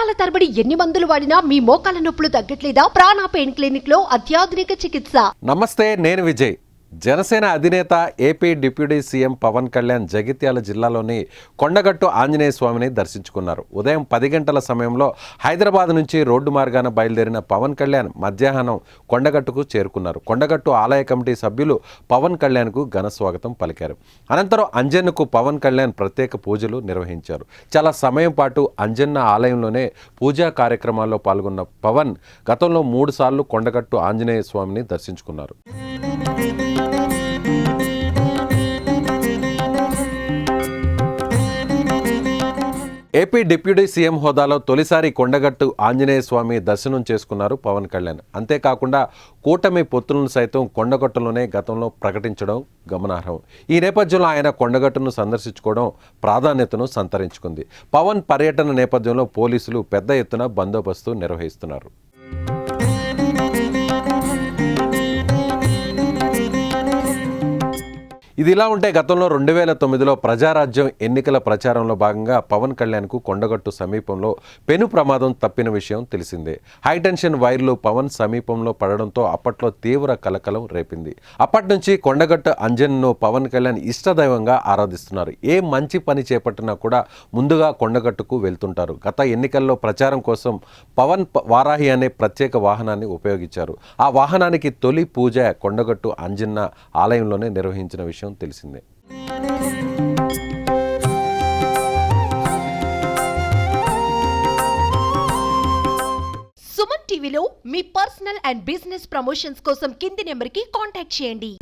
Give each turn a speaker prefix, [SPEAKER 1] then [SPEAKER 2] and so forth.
[SPEAKER 1] నెలల తరబడి ఎన్ని మందులు వాడినా మీ మోకాల నొప్పులు తగ్గట్లేదా? ప్రాణ పెయిన్ క్లినిక్ లో అత్యాధునిక చికిత్స.
[SPEAKER 2] నమస్తే, నేను విజయ్. జనసేన అధినేత AP deputy CM Pawan Kalyan Jagtial జిల్లాలోని కొండగట్టు ఆంజనేయ స్వామిని దర్శించుకున్నారు. ఉదయం 10 గంటల సమయంలో హైదరాబాద్ నుంచి రోడ్డు మార్గాన బయలుదేరిన పవన్ కళ్యాణ్ మధ్యాహ్నం కొండగట్టుకు చేరుకున్నారు. కొండగట్టు ఆలయ కమిటీ సభ్యులు పవన్ కళ్యాణ్కు ఘన స్వాగతం పలికారు. అనంతరం అంజన్నకు పవన్ కళ్యాణ్ ప్రత్యేక పూజలు నిర్వహించారు. చాలా సమయం పాటు అంజన్న ఆలయంలోనే పూజా కార్యక్రమాల్లో పాల్గొన్న పవన్ గతంలో 3 సార్లు కొండగట్టు ఆంజనేయ స్వామిని దర్శించుకున్నారు. ఏపీ డిప్యూటీ సీఎం హోదాలో తొలిసారి కొండగట్టు ఆంజనేయ స్వామి దర్శనం చేసుకున్నారు పవన్ కళ్యాణ్. అంతేకాకుండా కూటమి పొత్తులను సైతం కొండగట్టులోనే గతంలో ప్రకటించడం గమనార్హం. ఈ నేపథ్యంలో ఆయన కొండగట్టును సందర్శించుకోవడం ప్రాధాన్యతను సంతరించుకుంది. పవన్ పర్యటన నేపథ్యంలో పోలీసులు పెద్ద ఎత్తున బందోబస్తు నిర్వహిస్తున్నారు. ఇదిలా ఉంటే గతంలో 2009లో ప్రజారాజ్యం ఎన్నికల ప్రచారంలో భాగంగా పవన్ కళ్యాణ్కు కొండగట్టు సమీపంలో పెను ప్రమాదం తప్పిన విషయం తెలిసిందే. హైటెన్షన్ వైర్లు పవన్ సమీపంలో పడడంతో అప్పట్లో తీవ్ర కలకలం రేపింది. అప్పటి నుంచి కొండగట్టు అంజన్ను పవన్ కళ్యాణ్ ఇష్టదైవంగా ఆరాధిస్తున్నారు. ఏ మంచి పని చేపట్టినా కూడా ముందుగా కొండగట్టుకు వెళ్తుంటారు. గత ఎన్నికల్లో ప్రచారం కోసం పవన్ వారాహి అనే ప్రత్యేక వాహనాన్ని ఉపయోగించారు. ఆ వాహనానికి తొలి పూజ కొండగట్టు అంజన్న ఆలయంలోనే నిర్వహించిన విషయం తెలిసిందే.
[SPEAKER 1] సుమన్ టీవీలో మీ పర్సనల్ అండ్ బిజినెస్ ప్రమోషన్స్ కోసం కింది నెంబర్కి కాంటాక్ట్ చేయండి.